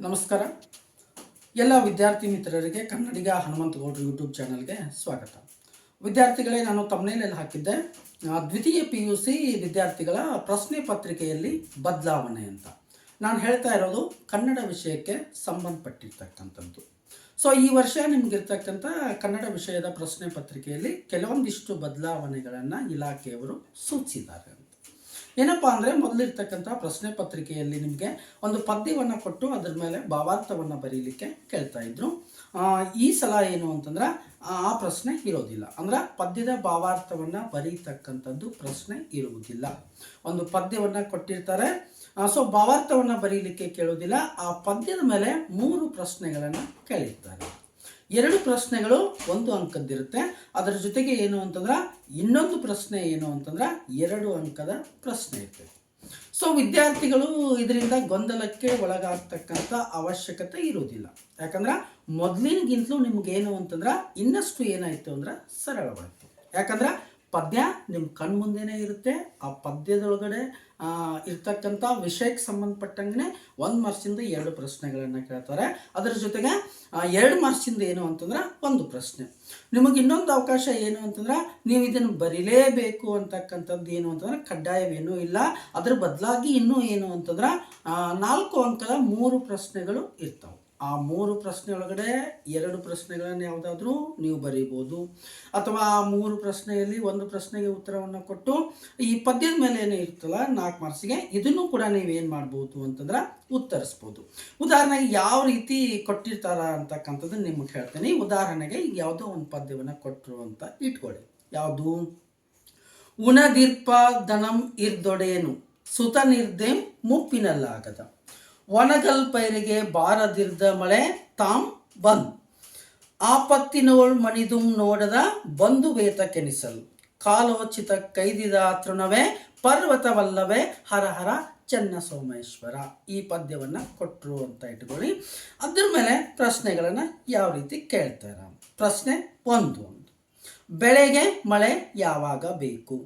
ನಮಸ್ಕಾರ. ಎಲ್ಲ ವಿದ್ಯಾರ್ಥಿ ಮಿತ್ರರಿಗೆ ಕನ್ನಡಿಗ ಹನುಮಂತಗೌಡರು ಯೂಟ್ಯೂಬ್ ಚಾನಲ್ಗೆ ಸ್ವಾಗತ. ವಿದ್ಯಾರ್ಥಿಗಳೇ, ನಾನು ತಮ್ಮನೇಲಿ ಹಾಕಿದ್ದೆ ದ್ವಿತೀಯ PUC ವಿದ್ಯಾರ್ಥಿಗಳ ಪ್ರಶ್ನೆ ಪತ್ರಿಕೆಯಲ್ಲಿ ಬದಲಾವಣೆ ಅಂತ. ನಾನು ಹೇಳ್ತಾ ಇರೋದು ಕನ್ನಡ ವಿಷಯಕ್ಕೆ ಸಂಬಂಧಪಟ್ಟಿರ್ತಕ್ಕಂಥದ್ದು. ಸೊ ಈ ವರ್ಷ ನಿಮಗಿರ್ತಕ್ಕಂಥ ಕನ್ನಡ ವಿಷಯದ ಪ್ರಶ್ನೆ ಪತ್ರಿಕೆಯಲ್ಲಿ ಕೆಲವೊಂದಿಷ್ಟು ಬದಲಾವಣೆಗಳನ್ನು ಇಲಾಖೆಯವರು ಸೂಚಿಸಿದ್ದಾರೆ. ಏನಪ್ಪ ಅಂದರೆ, ಮೊದಲಿರ್ತಕ್ಕಂಥ ಪ್ರಶ್ನೆ ಪತ್ರಿಕೆಯಲ್ಲಿ ನಿಮಗೆ ಒಂದು ಪದ್ಯವನ್ನು ಕೊಟ್ಟು ಅದರ ಮೇಲೆ ಭಾವಾರ್ಥವನ್ನು ಬರೀಲಿಕ್ಕೆ ಕೇಳ್ತಾ ಇದ್ರು. ಈ ಸಲ ಏನು ಅಂತಂದ್ರೆ ಆ ಪ್ರಶ್ನೆ ಇರೋದಿಲ್ಲ. ಅಂದ್ರೆ ಪದ್ಯದ ಭಾವಾರ್ಥವನ್ನು ಬರೀತಕ್ಕಂಥದ್ದು ಪ್ರಶ್ನೆ ಇರುವುದಿಲ್ಲ. ಒಂದು ಪದ್ಯವನ್ನು ಕೊಟ್ಟಿರ್ತಾರೆ, ಸೊ ಭಾವಾರ್ಥವನ್ನು ಬರೀಲಿಕ್ಕೆ ಕೇಳೋದಿಲ್ಲ. ಆ ಪದ್ಯದ ಮೇಲೆ 3 ಪ್ರಶ್ನೆಗಳನ್ನು ಕೇಳಿರ್ತಾರೆ. 2 ಪ್ರಶ್ನೆಗಳು 1 ಅಂಕದ್ದಿರುತ್ತೆ. ಅದರ ಜೊತೆಗೆ ಏನು ಅಂತಂದ್ರೆ ಇನ್ನೊಂದು ಪ್ರಶ್ನೆ ಏನು ಅಂತಂದ್ರೆ 2 ಅಂಕದ ಪ್ರಶ್ನೆ ಇರ್ತದೆ. ಸೊ ವಿದ್ಯಾರ್ಥಿಗಳು ಇದರಿಂದ ಗೊಂದಲಕ್ಕೆ ಒಳಗಾಗ್ತಕ್ಕಂಥ ಅವಶ್ಯಕತೆ ಇರುವುದಿಲ್ಲ. ಯಾಕಂದ್ರೆ ಮೊದಲಿನಗಿಂತಲೂ ನಿಮ್ಗೇನು ಅಂತಂದ್ರೆ ಇನ್ನಷ್ಟು ಏನಾಯಿತು ಅಂದ್ರೆ ಸರಳವಾಯಿತು. ಯಾಕಂದ್ರೆ ಪದ್ಯ ನಿಮ್ಮ ಕಣ್ಮುಂದೆನೇ ಇರುತ್ತೆ. ಆ ಪದ್ಯದೊಳಗಡೆ ಇರ್ತಕ್ಕಂಥ ವಿಷಯಕ್ಕೆ ಸಂಬಂಧಪಟ್ಟಂಗೆ 1 ಮಾರ್ಕ್ಸಿಂದ 2 ಪ್ರಶ್ನೆಗಳನ್ನು ಕೇಳ್ತಾರೆ. ಅದರ ಜೊತೆಗೆ 2 ಮಾರ್ಕ್ಸಿಂದ ಏನು ಅಂತಂದ್ರೆ 1 ಪ್ರಶ್ನೆ. ನಿಮಗೆ ಇನ್ನೊಂದು ಅವಕಾಶ ಏನು ಅಂತಂದ್ರೆ ನೀವು ಇದನ್ನು ಬರೀಲೇಬೇಕು ಅಂತಕ್ಕಂಥದ್ದು ಏನು ಅಂತಂದ್ರೆ ಕಡ್ಡಾಯವೇನೂ ಇಲ್ಲ. ಅದರ ಬದಲಾಗಿ ಇನ್ನೂ ಏನು ಅಂತಂದ್ರೆ 4 ಅಂಕದ 3 ಪ್ರಶ್ನೆಗಳು ಇರ್ತವೆ. ಆ 3 ಪ್ರಶ್ನೆ ಒಳಗಡೆ 2 ಪ್ರಶ್ನೆಗಳನ್ನು ಯಾವುದಾದ್ರೂ ನೀವು ಬರೀಬೋದು, ಅಥವಾ ಆ 3 ಪ್ರಶ್ನೆಯಲ್ಲಿ 1 ಪ್ರಶ್ನೆಗೆ ಉತ್ತರವನ್ನು ಕೊಟ್ಟು ಈ ಪದ್ಯದ ಮೇಲೆ ಏನೇ ಇರ್ತಲ್ಲ 4 ಮಾರ್ಕ್ಸಿಗೆ ಇದನ್ನು ಕೂಡ ನೀವೇನು ಮಾಡ್ಬೋದು ಅಂತಂದ್ರೆ ಉತ್ತರಿಸ್ಬೋದು. ಉದಾಹರಣೆಗೆ ಯಾವ ರೀತಿ ಕೊಟ್ಟಿರ್ತಾರ ಅಂತಕ್ಕಂಥದ್ದು ನಿಮಗೆ ಹೇಳ್ತೇನೆ. ಉದಾಹರಣೆಗೆ ಈಗ ಯಾವುದೋ ಒಂದು ಪದ್ಯವನ್ನು ಕೊಟ್ಟರು ಅಂತ ಇಟ್ಕೊಳ್ಳಿ. ಯಾವುದು? ಉಣದಿರ್ಪ ದನಂ ಇರ್ದೊಡೇನು ಸುತ ನಿರ್ದೇಂ ಮುಪ್ಪಿನಲ್ಲಾಗದ, ಒಣಗಲ್ ಪೈರಿಗೆ ಬಾರದಿರ್ದ ಮಳೆ ತಾಮ್ ಬಂದ್, ಆಪತ್ತಿನೋಳ್ ಮಣಿದುಂ ನೋಡದ ಬಂಧು ವೇತ ಕೆನಿಸಲ್, ಕಾಲೋಚಿತ ಕೈದಿದ ತೃಣವೇ ಪರ್ವತವಲ್ಲವೇ ಹರ ಹರ ಚೆನ್ನ ಸೋಮೇಶ್ವರ. ಈ ಪದ್ಯವನ್ನು ಕೊಟ್ಟರು ಅಂತ ಇಟ್ಕೊಳ್ಳಿ. ಅದ್ರ ಮೇಲೆ ಪ್ರಶ್ನೆಗಳನ್ನು ಯಾವ ರೀತಿ ಕೇಳ್ತಾರೆ. ಪ್ರಶ್ನೆ 1, ಬೆಳೆಗೆ ಮಳೆ ಯಾವಾಗ ಬೇಕು?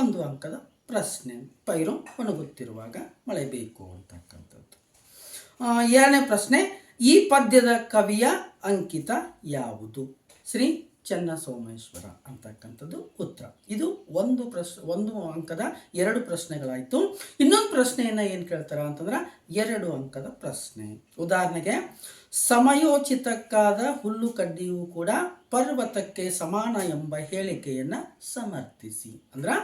1 ಅಂಕದ ಪ್ರಶ್ನೆ. ಪೈರು ಒಣಗುತ್ತಿರುವಾಗ ಮಳೆ ಬೇಕು ಅಂತಕ್ಕಂಥದ್ದು. 2ನೇ ಪ್ರಶ್ನೆ, ಈ ಪದ್ಯದ ಕವಿಯ ಅಂಕಿತ ಯಾವುದು? ಶ್ರೀ ಚೆನ್ನ ಸೋಮೇಶ್ವರ ಅಂತಕ್ಕಂಥದ್ದು ಉತ್ತರ. ಇದು 1 ಅಂಕದ 2 ಪ್ರಶ್ನೆಗಳಾಯಿತು. ಇನ್ನೊಂದು ಪ್ರಶ್ನೆಯನ್ನು ಏನು ಕೇಳ್ತಾರ ಅಂತಂದ್ರೆ 2 ಅಂಕದ ಪ್ರಶ್ನೆ. ಉದಾಹರಣೆಗೆ, ಸಮಯೋಚಿತಕ್ಕಾದ ಹುಲ್ಲು ಕಡ್ಡಿಯೂ ಕೂಡ ಪರ್ವತಕ್ಕೆ ಸಮಾನ ಎಂಬ ಹೇಳಿಕೆಯನ್ನು ಸಮರ್ಥಿಸಿ. ಅಂದ್ರೆ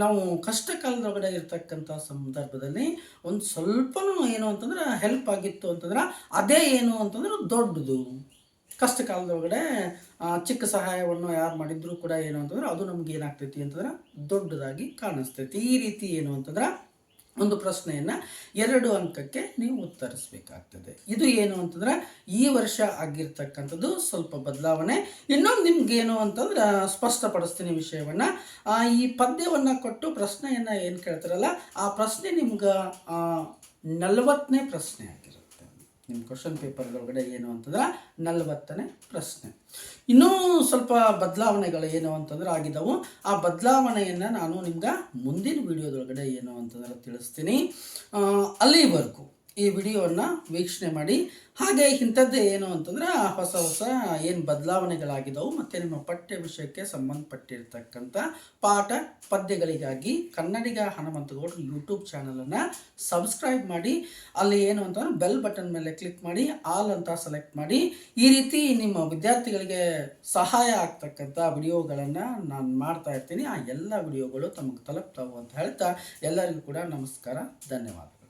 ನಾವು ಕಷ್ಟ ಕಾಲದೊಳಗಡೆ ಇರ್ತಕ್ಕಂಥ ಸಂದರ್ಭದಲ್ಲಿ ಒಂದು ಸ್ವಲ್ಪನೂ ಏನು ಅಂತಂದ್ರೆ ಹೆಲ್ಪ್ ಆಗಿತ್ತು ಅಂತಂದ್ರೆ ಅದೇ ಏನು ಅಂತಂದ್ರೆ ದೊಡ್ಡದು. ಕಷ್ಟ ಕಾಲದೊಳಗಡೆ ಚಿಕ್ಕ ಸಹಾಯವನ್ನು ಯಾರು ಮಾಡಿದ್ರು ಕೂಡ ಏನು ಅಂತಂದ್ರೆ ಅದು ನಮ್ಗೆ ಏನಾಗ್ತೈತಿ ಅಂತಂದ್ರೆ ದೊಡ್ಡದಾಗಿ ಕಾಣಿಸ್ತೈತಿ. ಈ ರೀತಿ ಏನು ಅಂತಂದ್ರೆ ಒಂದು ಪ್ರಶ್ನೆಯನ್ನು 2 ಅಂಕಕ್ಕೆ ನೀವು ಉತ್ತರಿಸಬೇಕಾಗ್ತದೆ. ಇದು ಏನು ಅಂತಂದ್ರೆ ಈ ವರ್ಷ ಆಗಿರ್ತಕ್ಕಂಥದ್ದು ಸ್ವಲ್ಪ ಬದಲಾವಣೆ. ಇನ್ನೊಂದು ನಿಮ್ಗೇನು ಅಂತಂದ್ರೆ ಸ್ಪಷ್ಟಪಡಿಸ್ತೀನಿ ವಿಷಯವನ್ನು. ಈ ಪದ್ಯವನ್ನು ಕೊಟ್ಟು ಪ್ರಶ್ನೆಯನ್ನು ಏನು ಕೇಳ್ತಾರಲ್ಲ ಆ ಪ್ರಶ್ನೆ ನಿಮ್ಗೆ 40ನೇ ಪ್ರಶ್ನೆ ಆಗಿರುತ್ತೆ. ನಿಮ್ಮ ಕ್ವಶನ್ ಪೇಪರ್ದೊಳಗಡೆ ಏನು ಅಂತಂದ್ರೆ 40ನೇ ಪ್ರಶ್ನೆ. ಇನ್ನೂ ಸ್ವಲ್ಪ ಬದಲಾವಣೆಗಳು ಏನು ಅಂತಂದ್ರೆ ಆಗಿದ್ದವು. ಆ ಬದಲಾವಣೆಯನ್ನು ನಾನು ನಿಮ್ಗೆ ಮುಂದಿನ ವಿಡಿಯೋದೊಳಗಡೆ ಏನು ಅಂತಂದ್ರೆ ತಿಳಿಸ್ತೀನಿ. ಅಲ್ಲಿವರೆಗೂ ಈ ವಿಡಿಯೋವನ್ನು ವೀಕ್ಷಣೆ ಮಾಡಿ. ಹಾಗೆ ಇಂಥದ್ದೇ ಏನು ಅಂತಂದ್ರೆ ಹೊಸ ಏನು ಬದಲಾವಣೆಗಳಾಗಿದ್ದವು ಮತ್ತು ನಿಮ್ಮ ಪಠ್ಯ ವಿಷಯಕ್ಕೆ ಸಂಬಂಧಪಟ್ಟಿರ್ತಕ್ಕಂಥ ಪಾಠ ಪದ್ಯಗಳಿಗಾಗಿ ಕನ್ನಡಿಗ ಹನುಮಂತಗೌಡರು ಯೂಟ್ಯೂಬ್ ಚಾನಲನ್ನು ಸಬ್ಸ್ಕ್ರೈಬ್ ಮಾಡಿ. ಅಲ್ಲಿ ಏನು ಅಂತಂದ್ರೆ ಬೆಲ್ ಬಟನ್ ಮೇಲೆ ಕ್ಲಿಕ್ ಮಾಡಿ ಆಲ್ ಅಂತ ಸೆಲೆಕ್ಟ್ ಮಾಡಿ. ಈ ರೀತಿ ನಿಮ್ಮ ವಿದ್ಯಾರ್ಥಿಗಳಿಗೆ ಸಹಾಯ ಆಗ್ತಕ್ಕಂಥ ವಿಡಿಯೋಗಳನ್ನು ನಾನು ಮಾಡ್ತಾ ಇರ್ತೀನಿ. ಆ ಎಲ್ಲ ವಿಡಿಯೋಗಳು ತಮಗೆ ತಲುಪ್ತಾವು ಅಂತ ಹೇಳ್ತಾ ಎಲ್ಲರಿಗೂ ಕೂಡ ನಮಸ್ಕಾರ, ಧನ್ಯವಾದಗಳು.